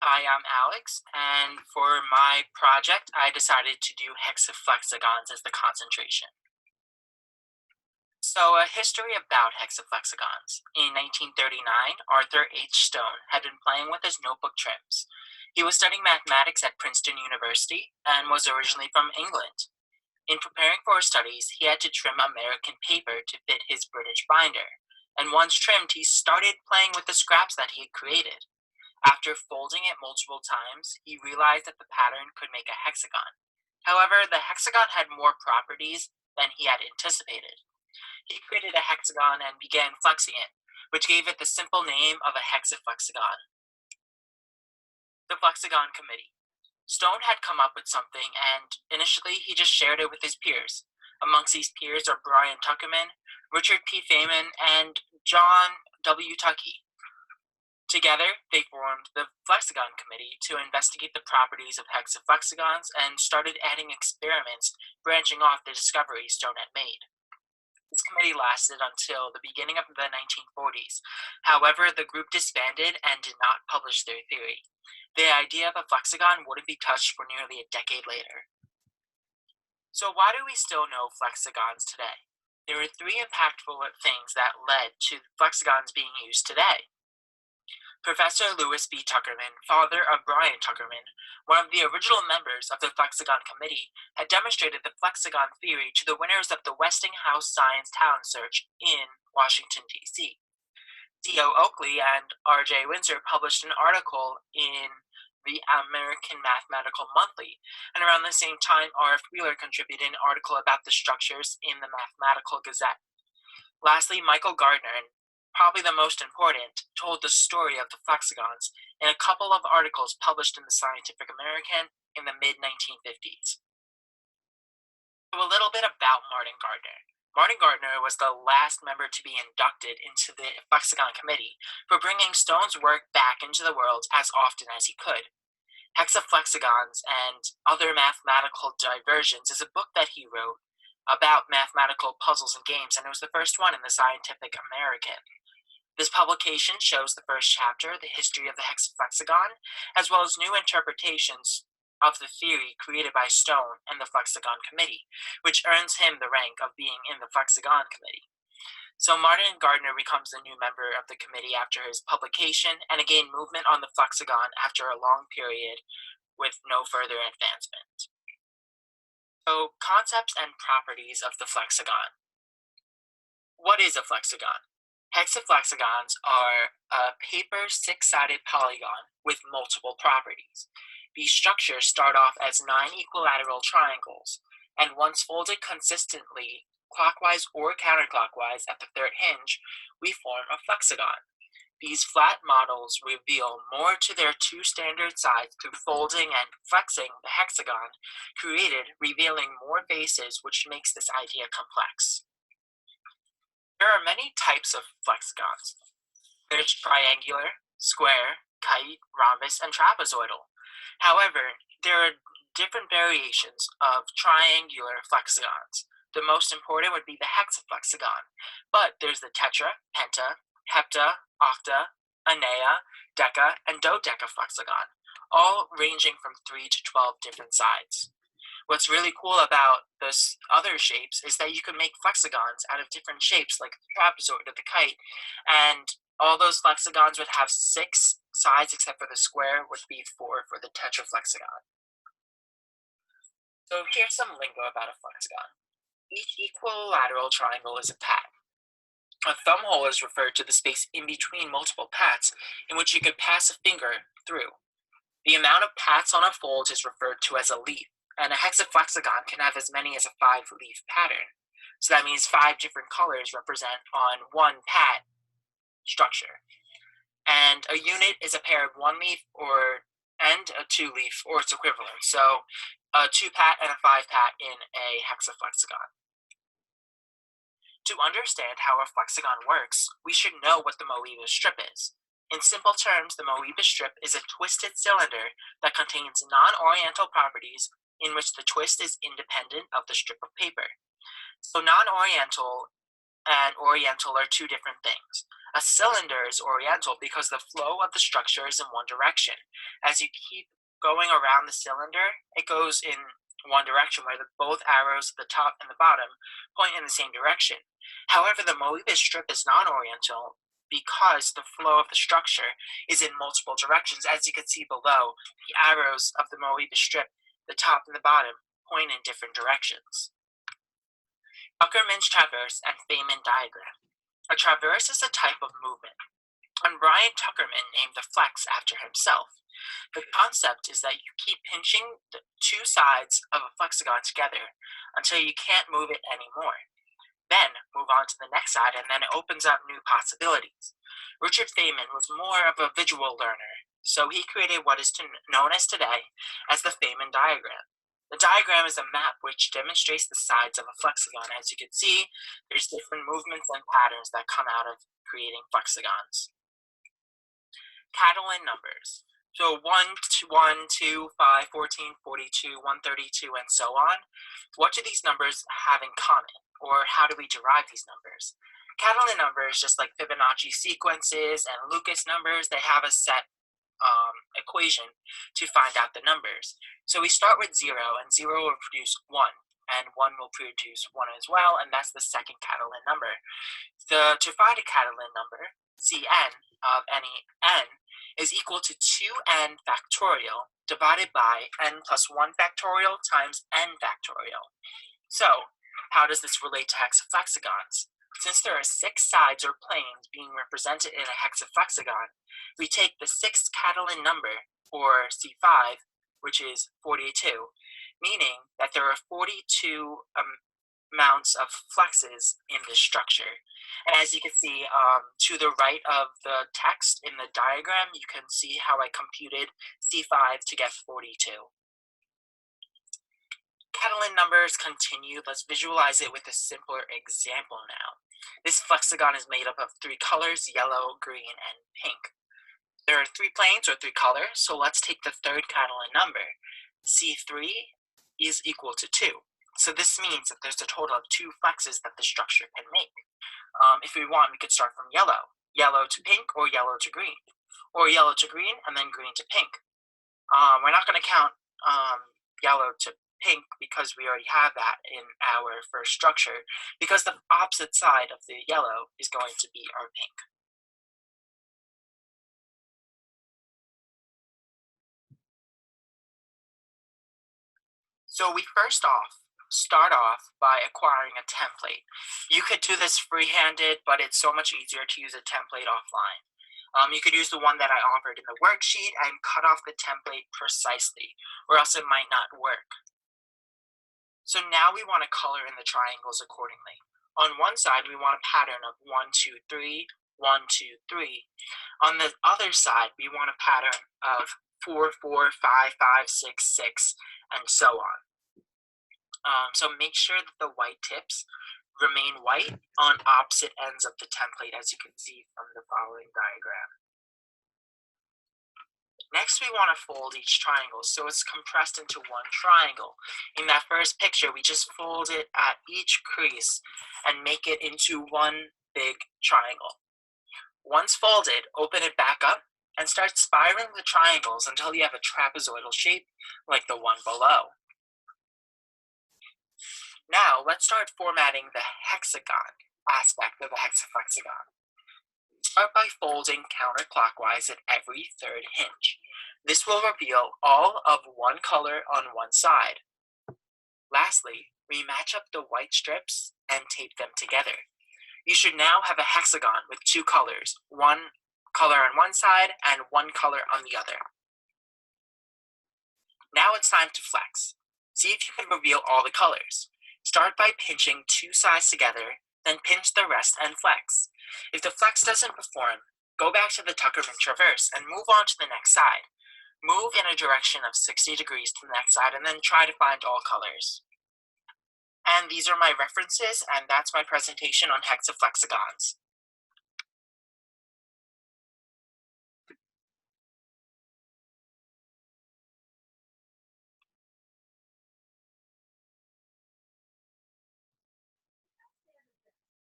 Hi, I'm Alex, and for my project, I decided to do hexaflexagons as the concentration. So, a history about hexaflexagons. In 1939, Arthur H. Stone had been playing with his notebook trims. He was studying mathematics at Princeton University and was originally from England. In preparing for his studies, he had to trim American paper to fit his British binder. And once trimmed, he started playing with the scraps that he had created. After folding it multiple times, he realized that the pattern could make a hexagon. However, the hexagon had more properties than he had anticipated. He created a hexagon and began flexing it, which gave it the simple name of a hexaflexagon. The Flexagon Committee. Stone had come up with something, and initially he just shared it with his peers. Amongst these peers are Brian Tuckerman, Richard P. Feynman, and John W. Tukey. Together, they formed the Flexagon Committee to investigate the properties of hexaflexagons and started adding experiments branching off the discoveries Stone had made. This committee lasted until the beginning of the 1940s. However, the group disbanded and did not publish their theory. The idea of a flexagon wouldn't be touched for nearly a decade later. So why do we still know flexagons today? There are three impactful things that led to flexagons being used today. Professor Lewis B. Tuckerman, father of Brian Tuckerman, one of the original members of the Flexagon Committee, had demonstrated the flexagon theory to the winners of the Westinghouse Science Talent Search in Washington, D.C. C.O. Oakley and R.J. Windsor published an article in the American Mathematical Monthly, and around the same time, R.F. Wheeler contributed an article about the structures in the Mathematical Gazette. Lastly, Michael Gardner, probably the most important, told the story of the flexagons in a couple of articles published in the Scientific American in the mid-1950s. So a little bit about Martin Gardner. Martin Gardner was the last member to be inducted into the Flexagon Committee for bringing Stone's work back into the world as often as he could. Hexaflexagons and Other Mathematical Diversions is a book that he wrote about mathematical puzzles and games, and it was the first one in the Scientific American. This publication shows the first chapter, the history of the hexaflexagon, as well as new interpretations of the theory created by Stone and the Flexagon Committee, which earns him the rank of being in the Flexagon Committee. So Martin Gardner becomes a new member of the committee after his publication and again movement on the flexagon after a long period with no further advancement. So concepts and properties of the flexagon. What is a flexagon? Hexaflexagons are a paper six-sided polygon with multiple properties. These structures start off as 9 equilateral triangles, and once folded consistently, clockwise or counterclockwise at the third hinge, we form a flexagon. These flat models reveal more to their two standard sides through folding and flexing the hexagon created, revealing more bases, which makes this idea complex. There are many types of flexagons. There's triangular, square, kite, rhombus, and trapezoidal. However, there are different variations of triangular flexagons. The most important would be the hexaflexagon, but there's the tetra, penta, hepta, octa, anea, deca, and dodecaflexagon, all ranging from 3 to 12 different sides. What's really cool about those other shapes is that you can make flexagons out of different shapes, like the trapezoid or the kite, and all those flexagons would have 6 sides except for the square, would be 4 for the tetraflexagon. So here's some lingo about a flexagon. Each equilateral triangle is a pat. A thumb hole is referred to the space in between multiple pats in which you could pass a finger through. The amount of pats on a fold is referred to as a leaf, and a hexaflexagon can have as many as a 5-leaf pattern. So that means 5 different colors represent on one pat structure. And a unit is a pair of 1-leaf and a 2-leaf or its equivalent. So a 2-pat and a 5-pat in a hexaflexagon. To understand how a flexagon works, we should know what the Moebius strip is. In simple terms, the Moebius strip is a twisted cylinder that contains non-oriental properties in which the twist is independent of the strip of paper. So non-oriental and oriental are two different things. A cylinder is oriental because the flow of the structure is in one direction. As you keep going around the cylinder, it goes in one direction where both arrows at the top and the bottom point in the same direction. However, the Moebius strip is non-oriental because the flow of the structure is in multiple directions. As you can see below, the arrows of the Moebius strip, the top and the bottom, point in different directions. Tuckerman's traverse and Feynman diagram. A traverse is a type of movement, and Brian Tuckerman named the flex after himself. The concept is that you keep pinching the two sides of a flexagon together until you can't move it anymore. Then move on to the next side, and then it opens up new possibilities. Richard Feynman was more of a visual learner, so he created what is known as today as the Feynman diagram. The diagram is a map which demonstrates the sides of a flexagon. As you can see, there's different movements and patterns that come out of creating flexagons. Catalan numbers. So 1, 2, 1, 2, 5, 14, 42, 132, and so on. What do these numbers have in common, or how do we derive these numbers? Catalan numbers, just like Fibonacci sequences and Lucas numbers, they have a set equation to find out the numbers. So we start with 0, and 0 will produce 1, and 1 will produce 1 as well, and that's the second Catalan number. To find a Catalan number, Cn of any n is equal to 2n factorial divided by n plus 1 factorial times n factorial. So, how does this relate to hexaflexagons? Since there are 6 sides or planes being represented in a hexaflexagon, we take the 6th Catalan number, or C5, which is 42, meaning that there are 42 amounts of flexes in this structure. And as you can see to the right of the text in the diagram, you can see how I computed C5 to get 42. Catalan numbers continue. Let's visualize it with a simpler example now. This flexagon is made up of 3 colors, yellow, green, and pink. There are 3 planes or 3 colors, so let's take the 3rd Catalan number. C3 is equal to 2. So this means that there's a total of 2 flexes that the structure can make. If we want, we could start from yellow to pink, or yellow to green, or yellow to green, and then green to pink. We're not going to count yellow to pink because we already have that in our first structure, because the opposite side of the yellow is going to be our pink. So we start off by acquiring a template. You could do this free-handed, but it's so much easier to use a template offline. You could use the one that I offered in the worksheet and cut off the template precisely, or else it might not work. So now we want to color in the triangles accordingly. On one side, we want a pattern of 1, 2, 3, 1, 2, 3. On the other side, we want a pattern of 4, 4, 5, 5, 6, 6, and so on. So make sure that the white tips remain white on opposite ends of the template, as you can see from the following diagram. Next, we want to fold each triangle so it's compressed into one triangle. In that first picture, we just fold it at each crease and make it into one big triangle. Once folded, open it back up and start spiraling the triangles until you have a trapezoidal shape like the one below. Now, let's start formatting the hexagon aspect of the hexaflexagon. Start by folding counterclockwise at every 3rd hinge. This will reveal all of one color on one side. Lastly, we match up the white strips and tape them together. You should now have a hexagon with 2 colors, one color on one side and one color on the other. Now it's time to flex. See if you can reveal all the colors. Start by pinching 2 sides together, then pinch the rest and flex. If the flex doesn't perform, go back to the Tuckerman traverse and move on to the next side. Move in a direction of 60 degrees to the next side and then try to find all colors. And these are my references, and that's my presentation on hexaflexagons.